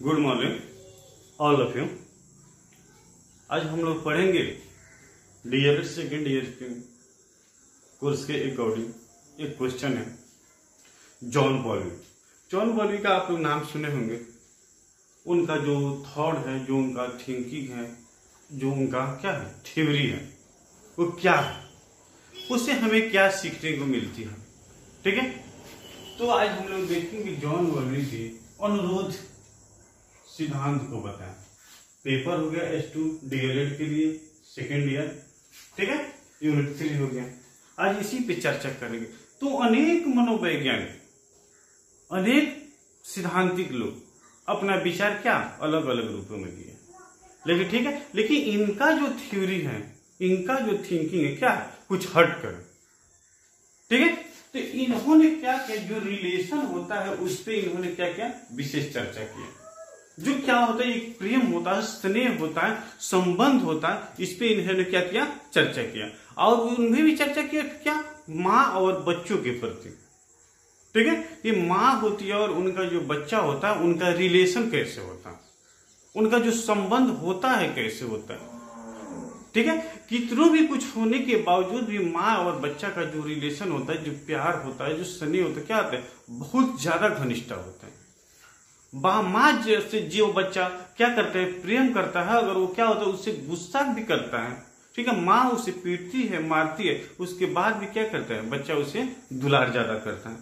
Good morning all of you. आज हम लोग पढ़ेंगे डीएलएड सेकेंड ईयर के कोर्स के अकॉर्डिंग एक क्वेश्चन है जॉन बॉल्वी। जॉन बॉल्वी का आप लोग नाम सुने होंगे। उनका जो थॉट है, जो उनका थिंकिंग है, जो उनका क्या है थ्योरी है, वो क्या है, उससे हमें क्या सीखने को मिलती है। ठीक है, तो आज हम लोग देखेंगे जॉन बॉल्वी के अनुरोध सिद्धांत को बताएं। पेपर हो गया S2 डीएलएड के लिए सेकेंड ईयर, ठीक है, यूनिट 3 हो गया। आज इसी पे चर्चा करेंगे। तो अनेक मनोवैज्ञानिक, अनेक सिद्धांतिक लोग अपना विचार क्या अलग अलग रूपों में दिए, लेकिन ठीक है, लेकिन इनका जो थ्योरी है, इनका जो थिंकिंग है, क्या कुछ हट कर, ठीक है। तो इन्होंने क्या किया, जो रिलेशन होता है उस पर इन्होंने क्या किया, विशेष चर्चा की। जो क्या होता है, एक प्रेम होता है, स्नेह होता है, संबंध होता है, इस पे इन्होंने क्या किया, चर्चा किया। और उन्हें भी चर्चा किया क्या, माँ और बच्चों के प्रति, ठीक है। ये माँ होती है और उनका जो बच्चा होता है, उनका रिलेशन कैसे होता है, उनका जो संबंध होता है कैसे होता है, ठीक है। कितनों भी कुछ होने के बावजूद भी माँ और बच्चा का जो रिलेशन होता है, जो प्यार होता है, जो स्नेह होता है, क्या होता है, बहुत ज्यादा घनिष्ठता होता है। माँ जैसे जो बच्चा क्या करता है, प्रेम करता है, अगर वो क्या होता है उससे गुस्सा भी करता है, ठीक है, माँ उसे पीटती है, मारती है, उसके बाद भी क्या करता है, बच्चा उसे दुलार ज्यादा करता है,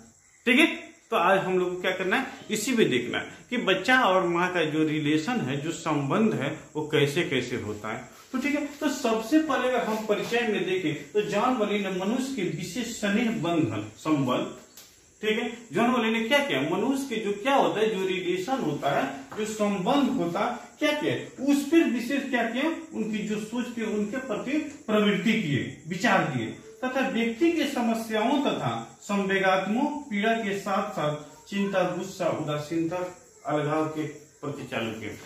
ठीक है। तो आज हम लोग को क्या करना है, इसी में देखना है कि बच्चा और माँ का जो रिलेशन है, जो संबंध है, वो कैसे कैसे होता है। तो ठीक है, तो सबसे पहले अगर हम परिचय में देखें तो जॉन बॉल्वी ने मनुष्य के विशेष स्नेह बंधन संबंध, ठीक है, जॉन बॉल्वी ने क्या किया, मनुष्य के जो क्या होता है, जो रिलेशन होता है, जो संबंध होता है, क्या किया, उस पर विशेष क्या किया, उनकी जो सोच थी उनके प्रति प्रवृत्ति किए, विचार दिए, तथा व्यक्ति की समस्याओं तथा संवेगात्मक पीड़ा के साथ साथ चिंता, गुस्सा, उदासीनता, अलगाव के प्रति चालू किए।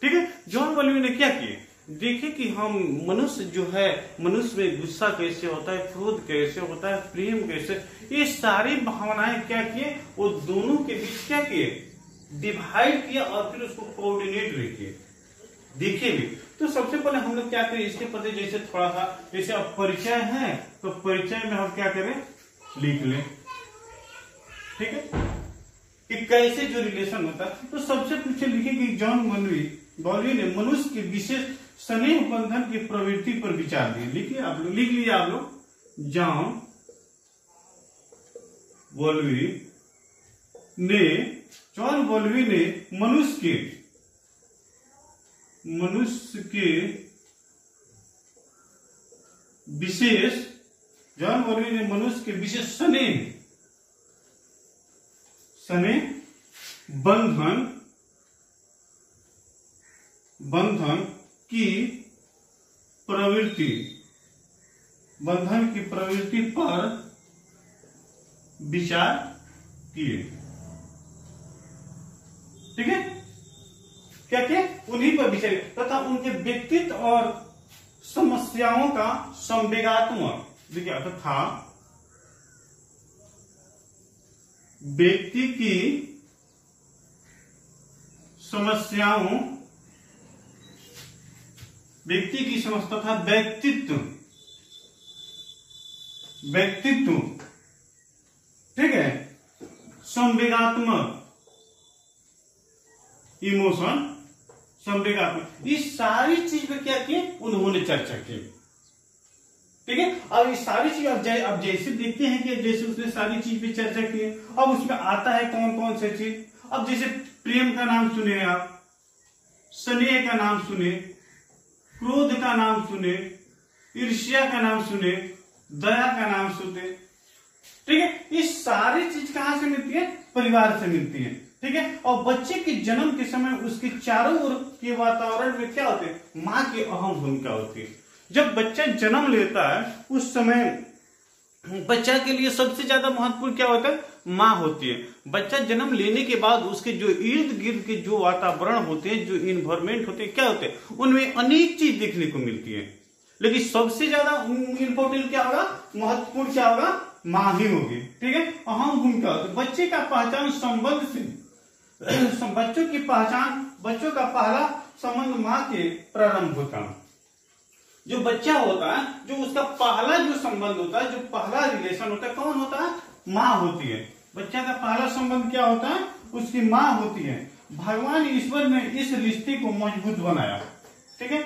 ठीक है, जॉन बॉल्वी ने क्या किए, देखिए कि हम मनुष्य जो है, मनुष्य में गुस्सा कैसे होता है, क्रोध कैसे होता है, प्रेम कैसे, ये सारी भावनाएं क्या किए, वो दोनों के बीच क्या किए, डिवाइड किया और फिर उसको कोऑर्डिनेट भी किए। देखिए भी, तो सबसे पहले हम लोग क्या करें, इसके प्रति जैसे थोड़ा सा, जैसे अब परिचय है तो परिचय में हम क्या करें, लिख लें, ठीक है, कि कैसे जो रिलेशन होता है। तो सबसे पीछे लिखे कि जॉन बॉल्वी ने मनुष्य के विशेष स्नेह बंधन की प्रवृत्ति पर विचार दिए। लिखिए आप लोग, लिख लीजिए आप लोग, जॉन बॉल्वी ने मनुष्य के विशेष, जॉन बॉल्वी ने मनुष्य के विशेष स्नेह बंधन की प्रवृत्ति पर विचार किए। ठीक है, क्या किया, उन्हीं पर विचार तथा उनके व्यक्तित्व और समस्याओं का संवेगात्मक, देखिए, तथा व्यक्ति की समस्याओं, तथा व्यक्तित्व, ठीक है, संवेगात्मक, इमोशन, संवेगात्मक, इस सारी चीज पे क्या किए, उन्होंने चर्चा की। ठीक है, अब इस सारी चीज अब जैसे देखते हैं कि जैसे उसने सारी चीज पे चर्चा की है, अब उसमें आता है कौन कौन से चीज। अब जैसे प्रेम का नाम सुने आप, स्नेह का नाम सुने, क्रोध का नाम सुने, ईर्ष्या का नाम सुने, दया का नाम सुने, ठीक है, ये सारी चीज कहां से मिलती है, परिवार से मिलती है। ठीक है, और बच्चे के जन्म के समय उसके चारों ओर के वातावरण में क्या होते हैं, माँ की अहम भूमिका होती है। जब बच्चा जन्म लेता है उस समय बच्चा के लिए सबसे ज्यादा महत्वपूर्ण क्या होता है, माँ होती है। बच्चा जन्म लेने के बाद उसके जो इर्द गिर्द के जो वातावरण होते हैं, जो इन्वायरमेंट होते हैं, क्या होते हैं, उनमें अनेक चीज देखने को मिलती है, लेकिन सबसे ज्यादा इंपॉर्टेंट क्या होगा, महत्वपूर्ण क्या होगा, माँ ही होगी। ठीक है, अहम भूमिका। बच्चे का पहचान संबंध से बच्चों की पहचान, बच्चों का पहला संबंध माँ के प्रारंभ होता है। जो बच्चा होता है, जो उसका पहला जो संबंध होता है, जो पहला रिलेशन होता है, कौन होता है? माँ होती है। बच्चा का पहला संबंध क्या होता है? उसकी माँ होती है। भगवान ईश्वर ने इस रिश्ते को मजबूत बनाया। ठीक है।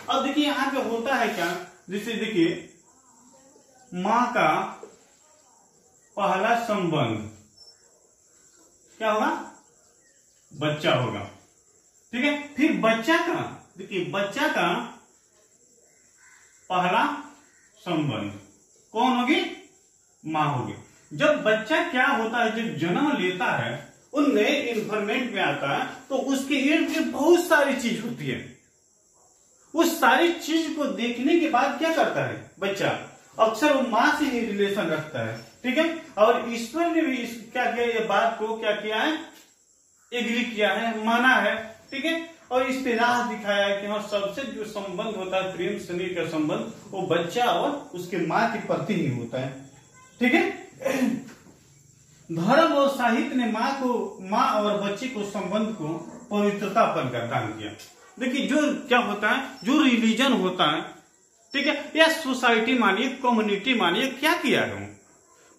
अब देखिए यहाँ पे होता है क्या, जैसे देखिए माँ का पहला संबंध क्या होगा? बच्चा होगा। ठीक है। फिर बच्चा का, देखिए बच्चा का पहला संबंध कौन होगी? माँ होगी। जब बच्चा क्या होता है, जब जन्म लेता है, उन नए इन्वायरमेंट में आता है, तो उसके इर्द गिर्द बहुत सारी चीज होती है। उस सारी चीज को देखने के बाद क्या करता है बच्चा? अक्सर वो माँ से ही रिलेशन रखता है। ठीक है। और ईश्वर ने भी क्या किया, ये बात को क्या किया है? एग्री किया है, माना है। ठीक है। और इस पे राह दिखाया है कि हाँ, सबसे जो संबंध होता है, प्रेम स्नेह का संबंध, वो बच्चा और उसके माँ के प्रति ही होता है। ठीक है। धर्म और साहित्य ने माँ और बच्चे को संबंध को पवित्रता पर दान किया। देखिए जो क्या होता है, जो रिलीजन होता है, ठीक है, या सोसाइटी मानिए, कम्युनिटी मानिए, क्या किया है?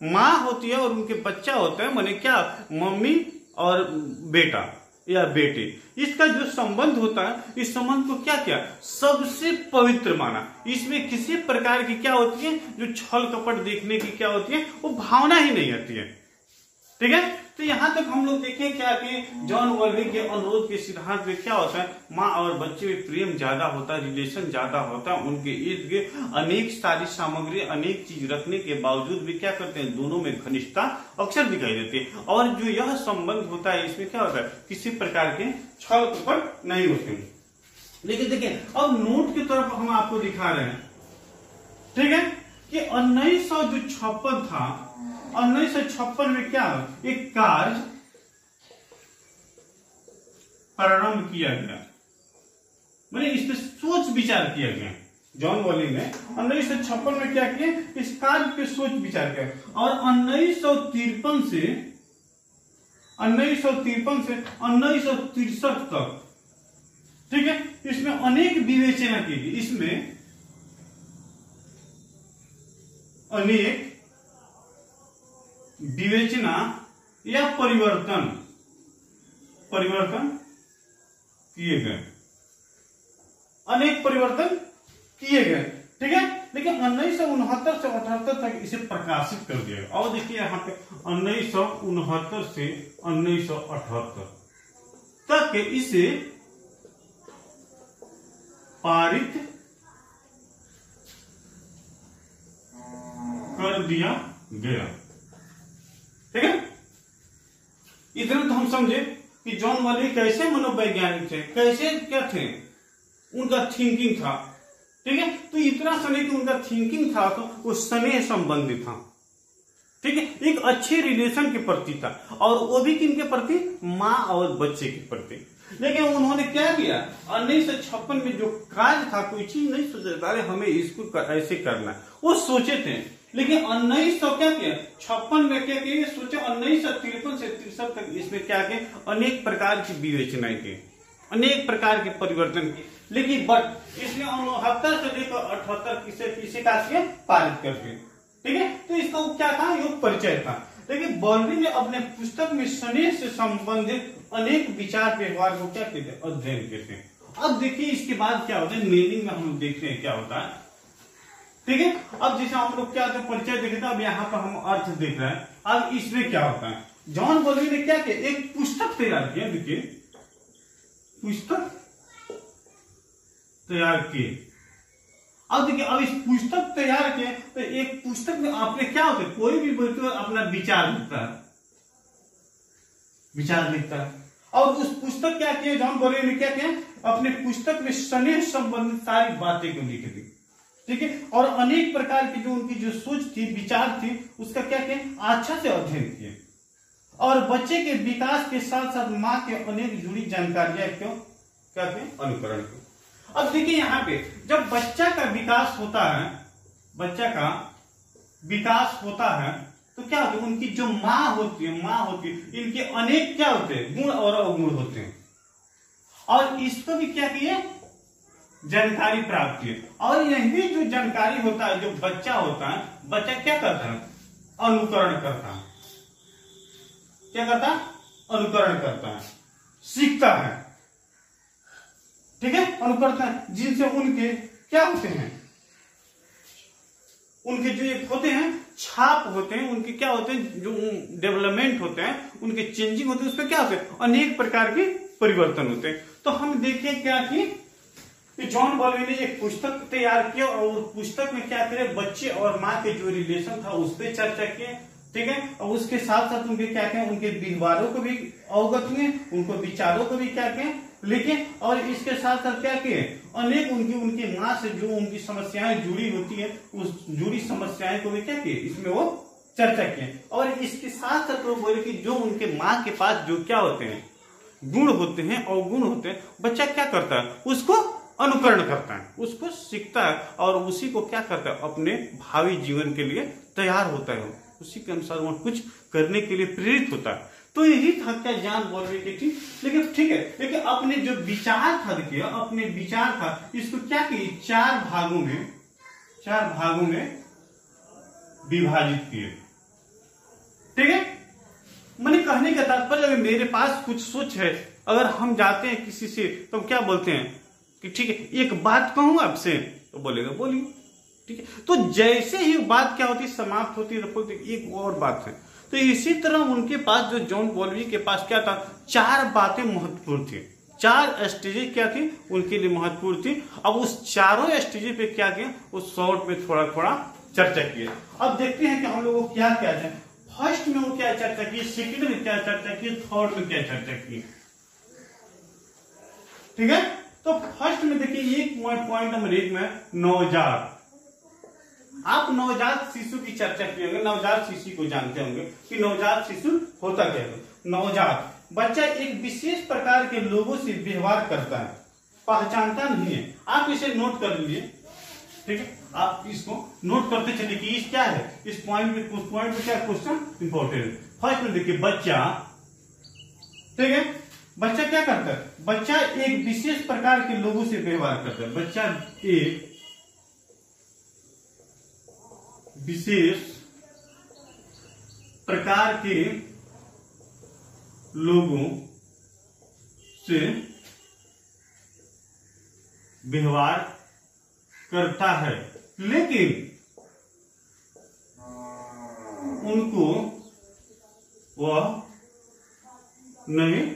माँ होती है और उनके बच्चा होता है, माने क्या, मम्मी और बेटा या बेटी, इसका जो संबंध होता है, इस संबंध को क्या किया? सबसे पवित्र माना। इसमें किसी प्रकार की क्या होती है, जो छल कपट देखने की क्या होती है, वो भावना ही नहीं आती है। ठीक है। तो यहां तक हम लोग देखें क्या कि जॉन वर्ली के अनुरोध के सिद्धांत में क्या होता है, माँ और बच्चे में प्रेम ज्यादा होता है, रिलेशन ज्यादा होता है। उनके इर्द गिर्द अनेक सारी सामग्री, अनेक चीज रखने के बावजूद भी क्या करते हैं, दोनों में घनिष्ठता अक्सर दिखाई देती है। और जो यह संबंध होता है, इसमें क्या होता है, किसी प्रकार के छल कपट नहीं होते। लेकिन देखिए अब नोट की तरफ हम आपको दिखा रहे हैं। ठीक है कि 1956 था, 1956 में क्या एक कार्य प्रारंभ किया गया, मैंने इस पे सोच विचार किया गया। जॉन वर्ली ने 1956 में क्या किया, इस कार्य पे सोच विचार किया। और 1953 से 1963 तक, ठीक है, इसमें अनेक विवेचना की गई। इसमें अनेक विवेचना या परिवर्तन किए गए, अनेक परिवर्तन किए गए। ठीक है। लेकिन 1969 से 78 तक इसे प्रकाशित कर दिया गया। और देखिए यहाँ पे 1969 से 1978 तक इसे पारित कर दिया गया। ठीक है। इतना तो हम समझे कि जॉन वर्ली कैसे मनोवैज्ञानिक थे, कैसे क्या थे, उनका थिंकिंग था। ठीक है। तो इतना समय कि उनका थिंकिंग था, तो वो स्नेह संबंधी था। ठीक है। एक अच्छे रिलेशन के प्रति था, और वो भी किनके प्रति? माँ और बच्चे के प्रति। लेकिन उन्होंने क्या किया, 1956 में जो कार्य था, कोई चीज नहीं सोचा था, हमें इसको ऐसे करना, वो सोचे थे। लेकिन 1956 में क्या किया, सोचे 1953 से 63 तक इसमें क्या किया, अनेक प्रकार की विवेचनाएं की, अनेक प्रकार के परिवर्तन किए। लेकिन इसने 69 से लेकर 78 किसे का पारित कर दिया। ठीक है। तो इसका क्या था, योग परिचय था। लेकिन वर्ली ने अपने पुस्तक में स्नेह से संबंधित अनेक विचार व्यवहार को क्या कहते हैं, अध्ययन कहते हैं। अब देखिए इसके बाद क्या होता है, मीनिंग में हम देखते हैं क्या होता है। ठीक है। अब जैसे हम लोग क्या परिचय देखे थे, अब यहाँ पर हम अर्थ देख रहे हैं। अब इसमें क्या होता है, जॉन वर्ली ने क्या किया, एक पुस्तक तैयार किया। देखिए पुस्तक तैयार किए। अब देखिए, अब इस पुस्तक तैयार किए, तो एक पुस्तक में आपने क्या होता है, कोई भी व्यक्ति अपना विचार लिखता है, और उस पुस्तक क्या किया, जॉन वर्ली ने क्या किया, अपने पुस्तक में स्नेह संबंधित सारी बातें को लिख दी। ठीक है। और अनेक प्रकार की जो उनकी जो सोच थी, विचार थी, उसका क्या किया, अच्छा से अध्ययन किए। और बच्चे के विकास के साथ साथ माँ के अनेक जुड़ी जानकारियां क्यों क्या किए, अनुकरण किए। अब देखिए यहाँ पे जब बच्चा का विकास होता है, तो क्या होता है, उनकी जो माँ होती है, इनके अनेक क्या होते हैं, गुण और अवगुण होते हैं, और इसको भी क्या किए, जानकारी प्राप्त की। और यही जो जानकारी होता है, जो बच्चा होता है, बच्चा क्या करता है, अनुकरण करता है। क्या करता है, अनुकरण करता है, सीखता है, ठीक है, अनुकरण करता है, जिनसे उनके क्या होते हैं, उनके जो एक होते हैं छाप होते हैं, उनके क्या होते हैं, जो डेवलपमेंट होते हैं, उनके चेंजिंग होते हैं, उसमें क्या होते हैं, अनेक प्रकार के परिवर्तन होते हैं। तो हम देखें क्या कि जॉन बॉल्बी ने एक पुस्तक तैयार किया और पुस्तक में क्या करे, बच्चे और माँ के जो रिलेशन था उस पर चर्चा किए, ठीक है, और उसके साथ साथ उनके क्या कहें, उनके व्यवहारों को भी अवगत हुए, उनको विचारों को भी क्या कहें लिखे, और इसके साथ साथ क्या किए, अनेक उनकी माँ से जो उनकी समस्याएं जुड़ी होती है, उस जुड़ी समस्याएं को भी क्या किए, इसमें वो चर्चा किए। और इसके साथ साथ वो बोले कि जो उनके माँ के पास जो क्या होते हैं, गुण होते हैं, अवगुण होते हैं, बच्चा क्या करता है, उसको अनुकरण करता है, उसको सीखता है, और उसी को क्या करता है, अपने भावी जीवन के लिए तैयार होता है, उसी के अनुसार वो कुछ करने के लिए प्रेरित होता है। तो यही था क्या जॉन बॉल्बी की थी। लेकिन ठीक है, लेकिन अपने जो विचार था, देखिए अपने विचार था, इसको क्या किए, चार भागों में विभाजित किए, ठीक है। मैंने कहने का तात्पर्य, अगर मेरे पास कुछ सोच है, अगर हम जाते हैं किसी से, तो हम क्या बोलते हैं कि ठीक है एक बात कहूं आपसे, तो बोलेगा बोलिए, ठीक है। तो जैसे ही बात क्या होती, समाप्त होती है, तो एक और बात है। तो इसी तरह उनके पास, जो जॉन बॉल्बी के पास क्या था, चार बातें महत्वपूर्ण थी, चार स्टेजेस क्या थी उनके लिए महत्वपूर्ण थी। अब उस चारों स्टेजेस पे क्या किया, उस शॉर्ट में थोड़ा थोड़ा चर्चा किया। अब देखते हैं कि हम लोगों को क्या क्या है। फर्स्ट में वो क्या चर्चा की, सेकंड में क्या चर्चा की, थर्ड में क्या चर्चा की, ठीक है। तो फर्स्ट में देखिए, एक पॉइंट नंबर 1 में नवजात। आप नवजात शिशु की चर्चा किए होंगे, नवजात शिशु को जानते होंगे कि नवजात शिशु होता क्या है। नवजात बच्चा एक विशेष प्रकार के लोगों से व्यवहार करता है, पहचानता नहीं है। आप इसे नोट कर लीजिए, ठीक है, आप इसको नोट करते चलिए कि इस क्या है, इस पॉइंट में क्या क्वेश्चन इंपॉर्टेंट है। फर्स्ट में देखिए बच्चा, ठीक है, बच्चा क्या करता है, बच्चा एक विशेष प्रकार के लोगों से व्यवहार करता है। बच्चा एक विशेष प्रकार के लोगों से व्यवहार करता है, लेकिन उनको वह नहीं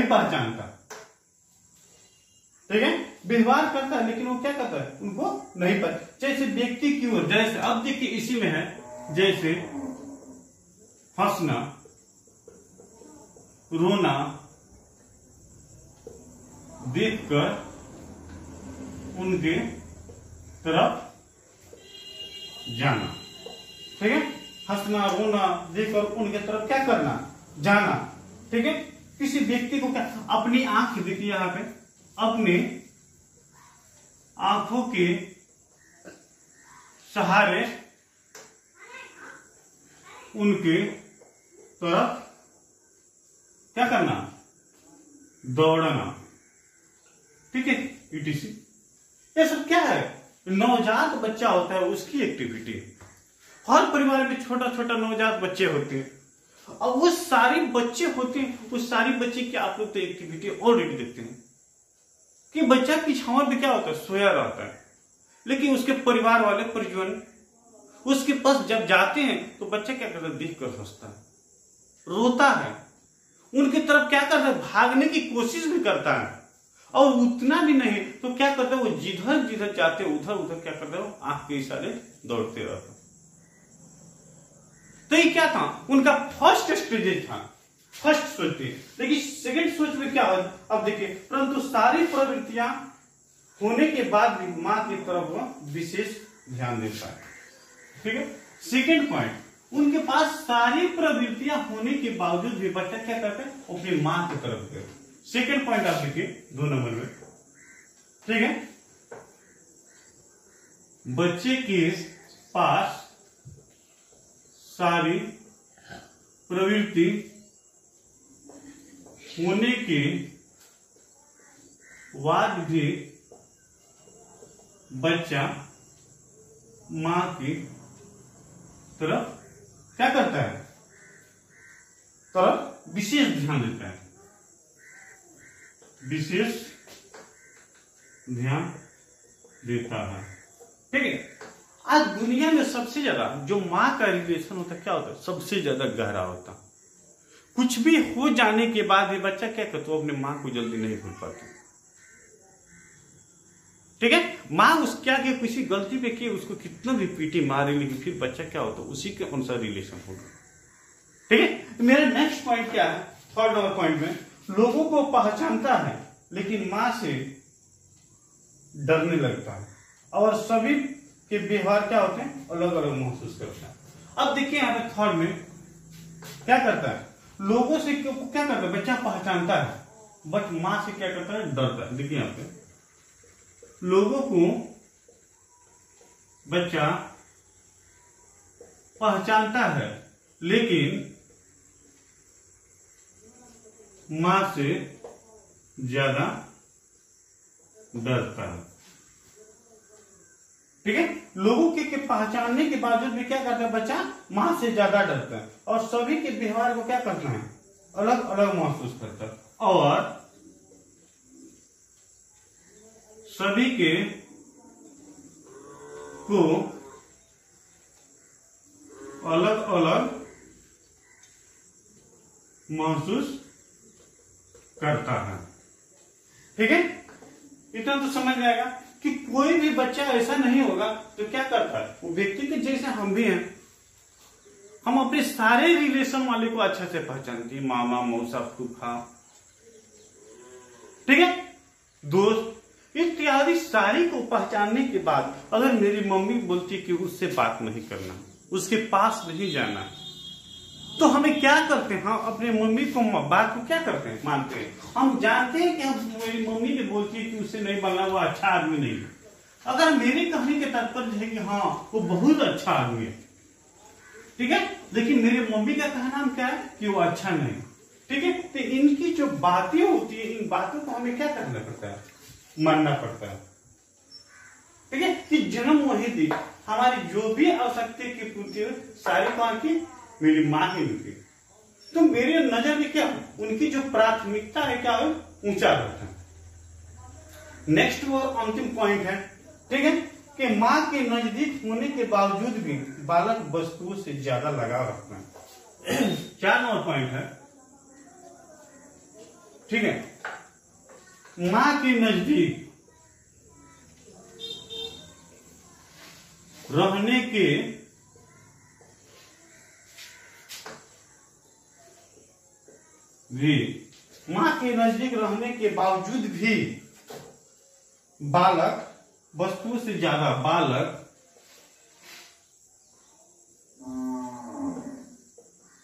पहचानता, ठीक है। व्यवहार करता है लेकिन वो क्या करता है, उनको नहीं पता। जैसे व्यक्ति की ओर, जैसे अब देखिए इसी में है, जैसे हंसना, रोना, देखकर उनके तरफ जाना, ठीक है। हंसना, रोना, देखकर उनके तरफ क्या करना, जाना, ठीक है। किसी व्यक्ति को क्या, अपनी आंख देखिए यहां पे, अपने आंखों के सहारे उनके तरफ क्या करना, दौड़ना, ठीक है, ईटीसी। ये सब क्या है, नवजात बच्चा होता है उसकी एक्टिविटी। हर परिवार में छोटा छोटा नवजात बच्चे होते हैं, और वो सारी बच्चे होते हैं, उस सारी बच्चे की आप लोग तो एक्टिविटी ऑलरेडी देखते हैं कि बच्चा की छांव में क्या होता है, सोया रहता है, लेकिन उसके परिवार वाले परिजन उसके पास जब जाते हैं तो बच्चा क्या करता है, देख कर हंसता है, रोता है, उनकी तरफ क्या करता है, भागने की कोशिश भी करता है, और उतना भी नहीं तो क्या करता है, वो जिधर जिधर जाते उधर उधर क्या करता है, आंख के इशारे दौड़ते रहता है। तो ये क्या था, उनका फर्स्ट स्टेज था, फर्स्ट सोच थी। लेकिन सेकंड सोच में क्या हो, अब देखिए, परंतु सारी प्रवृत्तियां होने के बाद भी मां की तरफ वह विशेष ध्यान देता है, ठीक है। सेकंड पॉइंट, उनके पास सारी प्रवृत्तियां होने के बावजूद भी बच्चा क्या करता है, अपनी मां की तरफ गए। सेकंड पॉइंट आप देखिए 2 नंबर में, ठीक है। बच्चे के पास सारी प्रवृत्ति होने के बाद भी बच्चा मां की तरफ क्या करता है, तरफ विशेष ध्यान देता है, विशेष ध्यान देता है। ठीक है। आज दुनिया में सबसे ज्यादा जो माँ का रिलेशन होता है क्या होता है, सबसे ज्यादा गहरा होता है। कुछ भी हो जाने के बाद ये बच्चा क्या करता है, अपने माँ को जल्दी नहीं भूल पाता। ठीक है। माँ उस क्या कि किसी गलती पे की उसको कितना भी पीटी मारे, लेकिन फिर बच्चा क्या होता है उसी के अनुसार रिलेशन होगा। ठीक है। मेरा नेक्स्ट पॉइंट क्या है, थर्ड नंबर पॉइंट में, लोगों को पहचानता है लेकिन माँ से डरने लगता है और सभी के व्यवहार क्या होते हैं, अलग अलग महसूस करता है। अब देखिए यहाँ पे थर्ड में क्या करता है, लोगों से क्या करता है, बच्चा पहचानता है बट माँ से क्या करता है, डरता है। देखिए यहाँ पे लोगों को बच्चा पहचानता है लेकिन मां से ज्यादा डरता है। ठीक है। लोगों के पहचानने के बावजूद भी क्या करता है, बच्चा मां से ज्यादा डरता है और सभी के व्यवहार को क्या करता है, अलग अलग महसूस करता है और सभी के को अलग अलग महसूस करता है। ठीक है। इतना तो समझ में आएगा कि कोई भी बच्चा ऐसा नहीं होगा तो क्या करता है, वो व्यक्ति के जैसे हम भी हैं, हम अपने सारे रिलेशन वाले को अच्छे से पहचानते हैं, मामा मौसा फूफा, ठीक है, दोस्त इत्यादि सारी को पहचानने के बाद अगर मेरी मम्मी बोलती कि उससे बात नहीं करना, उसके पास नहीं जाना, तो हमें क्या करते हैं, हम अपने मम्मी को बात को क्या करते हैं, मानते हैं। हम जानते हैं कि हम मेरी मम्मी ने बोलती है कि उससे नहीं बनना, वो अच्छा आदमी नहीं है। अगर मेरे कहने के तात्पर्य है कि हाँ वो बहुत अच्छा आदमी है, ठीक है, लेकिन मेरे मम्मी का कहना क्या है कि वो अच्छा नहीं, ठीक है, तो इनकी जो बातें होती है, इन बातों को हमें क्या करना पड़ता है, मानना पड़ता है। ठीक है। कि जन्म वही दी, हमारी जो भी आवश्यकता की पूर्ति सारी कौन की, मेरी माँ ही मिलती। तो मेरी नजर में क्या, उनकी जो प्राथमिकता है क्या है, ऊंचा रहता है। नेक्स्ट वो अंतिम पॉइंट है, ठीक है, कि माँ के नजदीक होने के बावजूद भी बालक वस्तुओं से ज्यादा लगाव रखता है। क्या नंबर पॉइंट है, ठीक है, माँ के नजदीक रहने के भी, माँ के नजदीक रहने के बावजूद भी बालक वस्तुओं से ज्यादा, बालक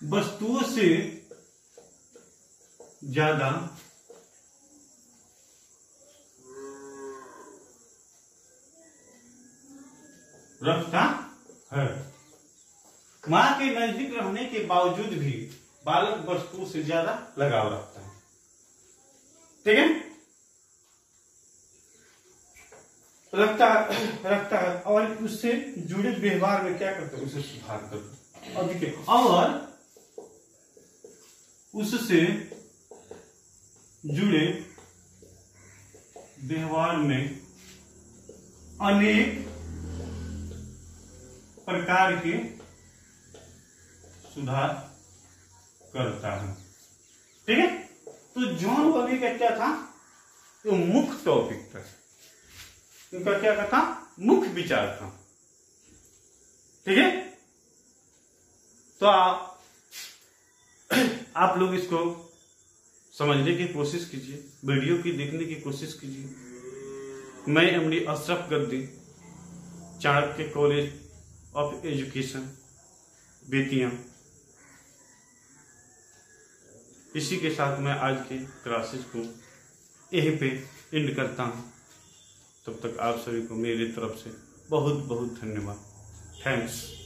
वस्तुओं से ज्यादा रखता है। माँ के नजदीक रहने के बावजूद भी बालक वस्तुओं से ज्यादा लगाव रखता है। ठीक है, रखता है और उससे जुड़े व्यवहार में क्या करता है, उसे सुधार करता है। और देखिए, और उससे जुड़े व्यवहार में अनेक प्रकार के सुधार करता है। ठीक है, तो जॉन वर्गी का क्या था, तो मुख्य टॉपिक था, उनका क्या था, मुख्य विचार था। ठीक है, तो आप लोग इसको समझने की कोशिश कीजिए, वीडियो की देखने की कोशिश कीजिए। मैं MD Ashraf Gaddi, Chanakya college of education Bettiah, इसी के साथ मैं आज के क्लासेस को यहीं पे एंड करता हूं। तब तक आप सभी को मेरी तरफ से बहुत बहुत धन्यवाद। थैंक्स।